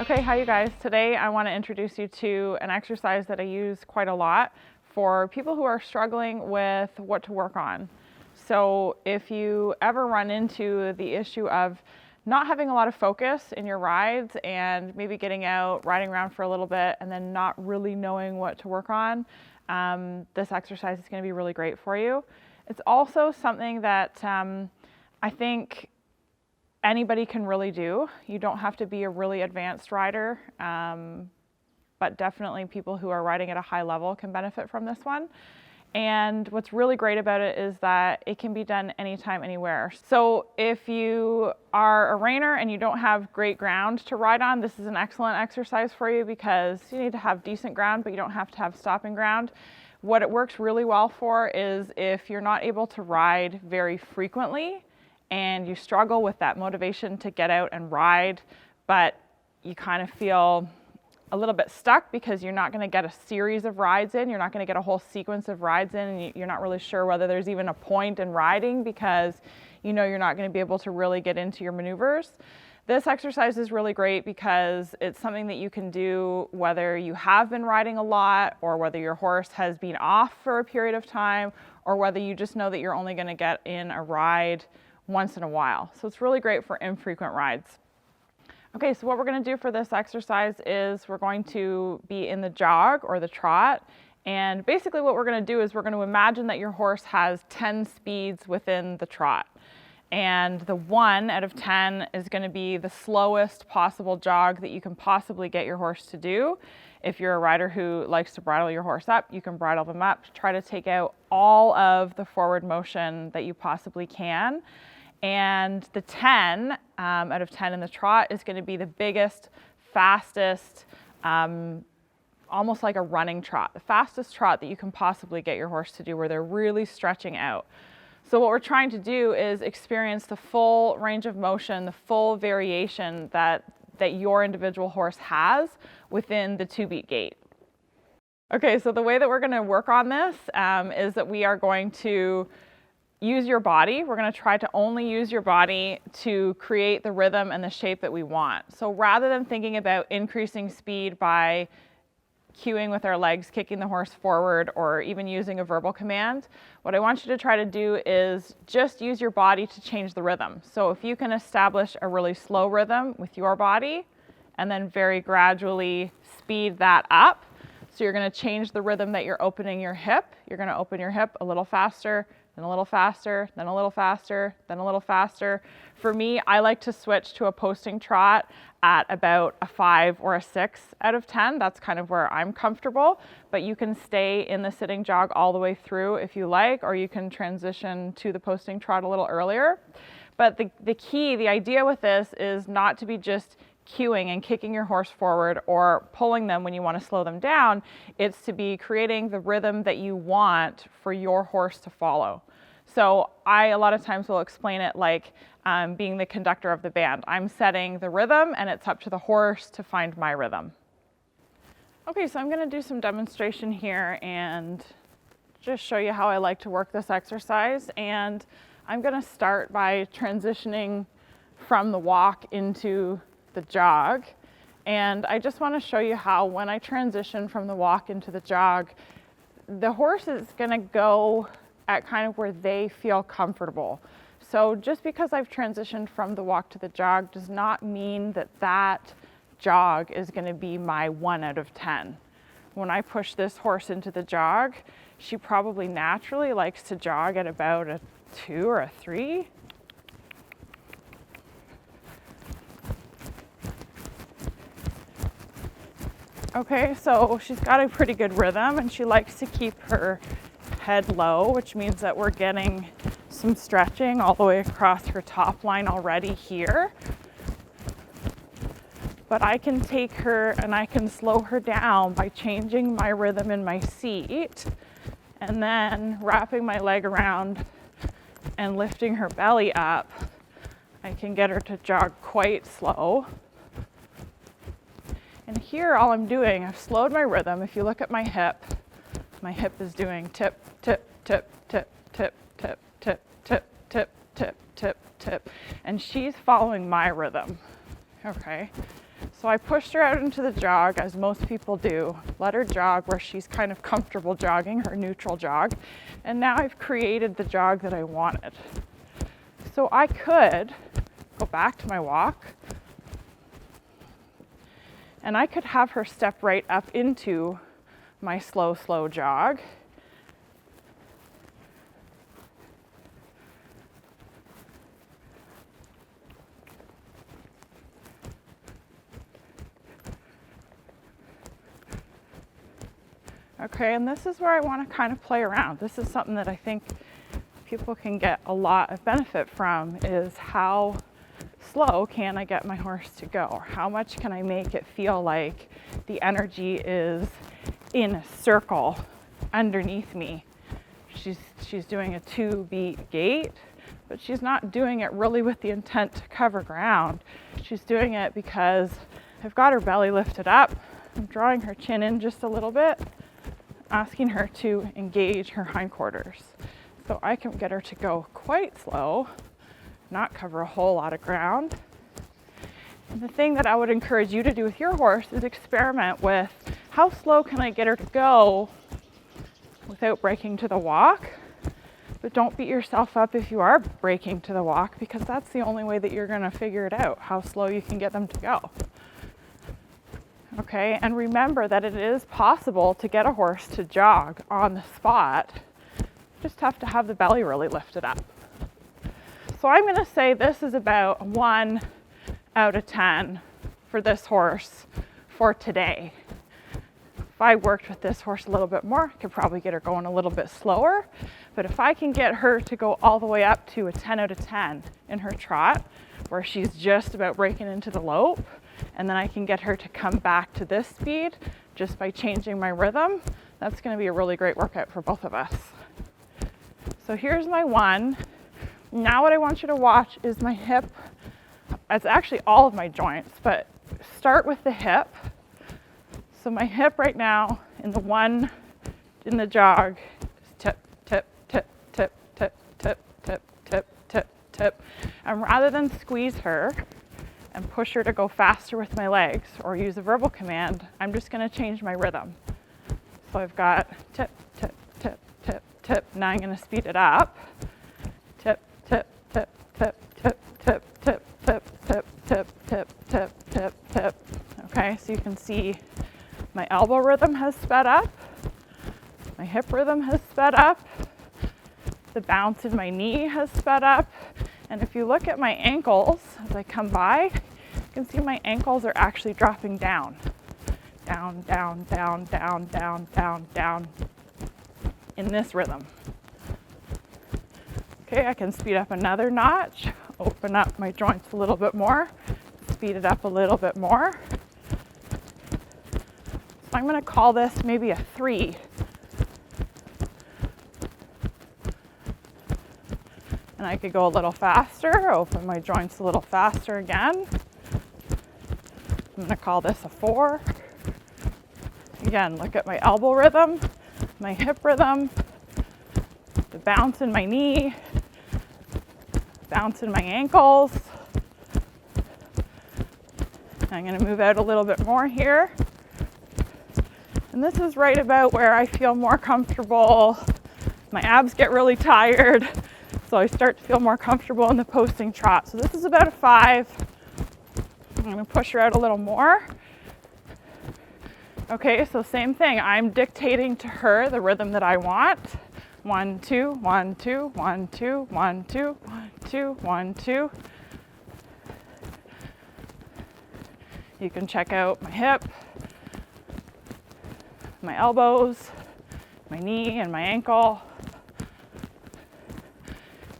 Okay, hi you guys. Today I want to introduce you to an exercise that I use quite a lot for people who are struggling with what to work on. So if you ever run into the issue of not having a lot of focus in your rides and maybe getting out, riding around for a little bit and then not really knowing what to work on, this exercise is going to be really great for you. It's also something that I think anybody can really do. You don't have to be a really advanced rider, but definitely people who are riding at a high level can benefit from this one. And what's really great about it is that it can be done anytime, anywhere. So if you are a rainer and you don't have great ground to ride on, this is an excellent exercise for you because you need to have decent ground, but you don't have to have stopping ground. What it works really well for is if you're not able to ride very frequently and you struggle with that motivation to get out and ride, but you kind of feel a little bit stuck because you're not going to get a series of rides in, you're not going to get a whole sequence of rides in, and you're not really sure whether there's even a point in riding because you know you're not going to be able to really get into your maneuvers. This exercise is really great because it's something that you can do whether you have been riding a lot or whether your horse has been off for a period of time or whether you just know that you're only going to get in a ride once in a while. So it's really great for infrequent rides. Okay, so what we're going to do for this exercise is we're going to be in the jog or the trot, and basically what we're going to do is we're going to imagine that your horse has 10 speeds within the trot, and the 1 out of 10 is going to be the slowest possible jog that you can possibly get your horse to do. If you're a rider who likes to bridle your horse up, you can bridle them up. Try to take out all of the forward motion that you possibly can. And the 10 out of 10 in the trot is going to be the biggest, fastest, almost like a running trot, the fastest trot that you can possibly get your horse to do where they're really stretching out. So what we're trying to do is experience the full range of motion, the full variation that your individual horse has within the 2-beat gait. Okay, so the way that we're going to work on this is that we are going to use your body. We're going to try to only use your body to create the rhythm and the shape that we want. So rather than thinking about increasing speed by cueing with our legs, kicking the horse forward, or even using a verbal command, what I want you to try to do is just use your body to change the rhythm. So if you can establish a really slow rhythm with your body and then very gradually speed that up. So you're going to change the rhythm that you're opening your hip. You're going to open your hip a little faster, then a little faster, then a little faster, then a little faster. For me, I like to switch to a posting trot at about a 5 or a 6 out of 10. That's kind of where I'm comfortable, but you can stay in the sitting jog all the way through if you like, or you can transition to the posting trot a little earlier. But the idea with this is not to be just cueing and kicking your horse forward or pulling them when you want to slow them down. It's to be creating the rhythm that you want for your horse to follow. So I a lot of times will explain it like being the conductor of the band. I'm setting the rhythm and it's up to the horse to find my rhythm. Okay, so I'm going to do some demonstration here and just show you how I like to work this exercise. And I'm going to start by transitioning from the walk into the jog, and I just want to show you how when I transition from the walk into the jog, the horse is going to go at kind of where they feel comfortable. So just because I've transitioned from the walk to the jog does not mean that that jog is going to be my 1 out of 10. When I push this horse into the jog, she probably naturally likes to jog at about a 2 or a 3. Okay, so she's got a pretty good rhythm and she likes to keep her head low, which means that we're getting some stretching all the way across her top line already here. But I can take her and I can slow her down by changing my rhythm in my seat and then wrapping my leg around and lifting her belly up. I can get her to jog quite slow. And here all I'm doing, I've slowed my rhythm. If you look at my hip is doing tip, tip, tip, tip, tip, tip, tip, tip, tip, tip, tip, tip. And she's following my rhythm, okay? So I pushed her out into the jog, as most people do, let her jog where she's kind of comfortable jogging, her neutral jog, and now I've created the jog that I wanted. So I could go back to my walk, and I could have her step right up into my slow jog. Okay, and this is where I want to kind of play around. This is something that I think people can get a lot of benefit from, is how slow can I get my horse to go? Or how much can I make it feel like the energy is in a circle underneath me? She's doing a 2-beat gait, but she's not doing it really with the intent to cover ground. She's doing it because I've got her belly lifted up. I'm drawing her chin in just a little bit, asking her to engage her hindquarters. So I can get her to go quite slow, not cover a whole lot of ground. And the thing that I would encourage you to do with your horse is experiment with how slow can I get her to go without breaking to the walk. But don't beat yourself up if you are breaking to the walk, because that's the only way that you're going to figure it out, how slow you can get them to go. Okay, and remember that it is possible to get a horse to jog on the spot. You just have to have the belly really lifted up. So I'm going to say this is about 1 out of 10 for this horse for today. If I worked with this horse a little bit more, I could probably get her going a little bit slower. But if I can get her to go all the way up to a 10 out of 10 in her trot, where she's just about breaking into the lope, and then I can get her to come back to this speed just by changing my rhythm, that's going to be a really great workout for both of us. So here's my 1. Now what I want you to watch is my hip. It's actually all of my joints, but start with the hip. So my hip right now in the 1 in the jog is tip, tip, tip, tip, tip, tip, tip, tip, tip, tip. And rather than squeeze her and push her to go faster with my legs or use a verbal command, I'm just going to change my rhythm. So I've got tip, tip, tip, tip, tip. Now I'm going to speed it up. Tip, tip, tip, tip, tip, tip, tip, tip, tip, tip, tip, tip, tip, tip. Okay, so you can see my elbow rhythm has sped up. My hip rhythm has sped up. The bounce in my knee has sped up. And if you look at my ankles as I come by, you can see my ankles are actually dropping down. Down, down, down, down, down, down, down in this rhythm. Okay, I can speed up another notch, open up my joints a little bit more, speed it up a little bit more. So I'm going to call this maybe a 3. And I could go a little faster, open my joints a little faster again. I'm going to call this a 4. Again, look at my elbow rhythm, my hip rhythm, the bounce in my knee, bounce in my ankles. I'm going to move out a little bit more here. And this is right about where I feel more comfortable. My abs get really tired, so I start to feel more comfortable in the posting trot. So this is about a 5. I'm going to push her out a little more. Okay, so same thing. I'm dictating to her the rhythm that I want. 1, 2, 1, 2, 1, 2, 1, 2, 1, 2, 1, 2. You can check out my hip, my elbows, my knee, and my ankle.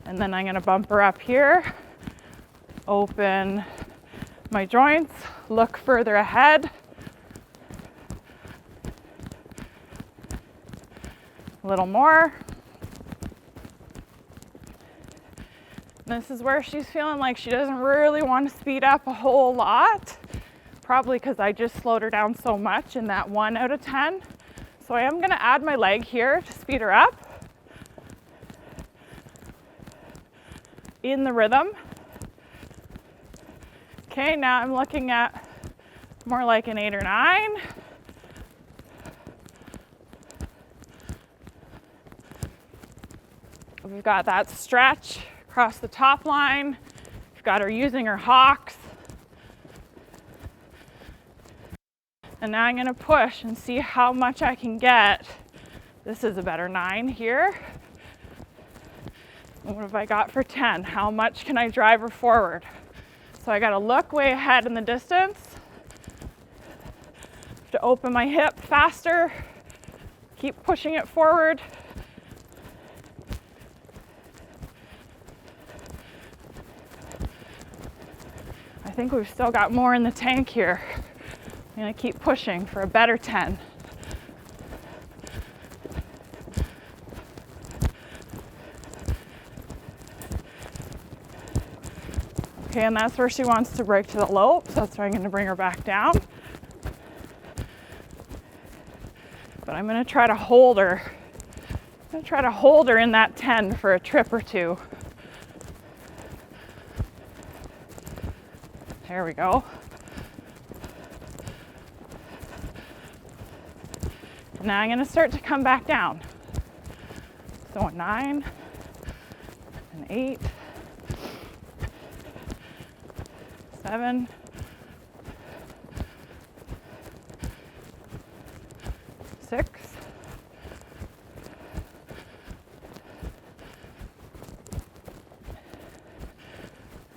And then I'm going to bump her up here, open my joints, look further ahead. A little more. This is where she's feeling like she doesn't really want to speed up a whole lot, probably because I just slowed her down so much in that 1 out of 10. So I am going to add my leg here to speed her up in the rhythm. Okay, now I'm looking at More like an 8 or 9. We've got that stretch across the top line. We've got her using her hocks. And now I'm going to push and see how much I can get. This is a better 9 here. And what have I got for 10? How much can I drive her forward? So I got to look way ahead in the distance. Have to open my hip faster. Keep pushing it forward. I think we've still got more in the tank here. I'm going to keep pushing for a better 10. Okay, and that's where she wants to break to the lope, so that's why I'm going to bring her back down. But I'm going to try to hold her. I'm going to try to hold her in that 10 for a trip or two. There we go. And now I'm going to start to come back down. So a 9, an 8, 7, 6,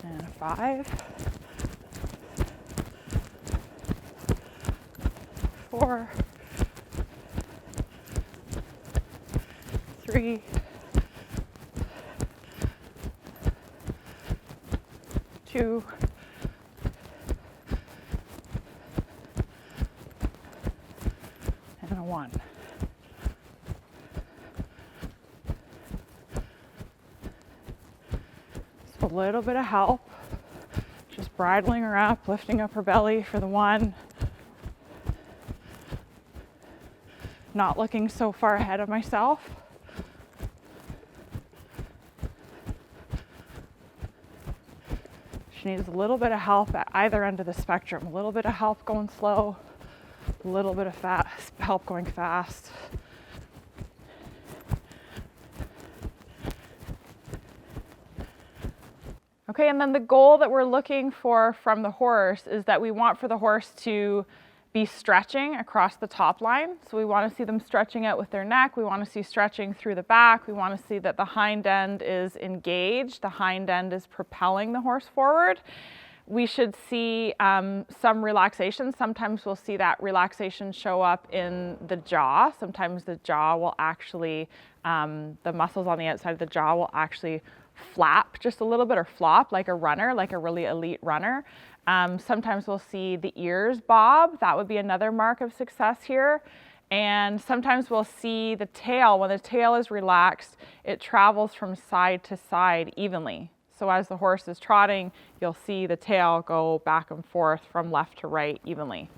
and a 5, 4, 3, 2, and a 1. So a little bit of help, just bridling her up, lifting up her belly for the 1. Not looking so far ahead of myself. She needs a little bit of help at either end of the spectrum. A little bit of help going slow, a little bit of help going fast. Okay, and then the goal that we're looking for from the horse is that we want for the horse to be stretching across the top line. So we want to see them stretching out with their neck. We want to see stretching through the back. We want to see that the hind end is engaged. The hind end is propelling the horse forward. We should see some relaxation. Sometimes we'll see that relaxation show up in the jaw. Sometimes the jaw will actually, the muscles on the outside of the jaw will actually flap just a little bit or flop like a runner, like a really elite runner. Sometimes we'll see the ears bob. That would be another mark of success here. And sometimes we'll see the tail. When the tail is relaxed, it travels from side to side evenly. So as the horse is trotting, you'll see the tail go back and forth from left to right evenly.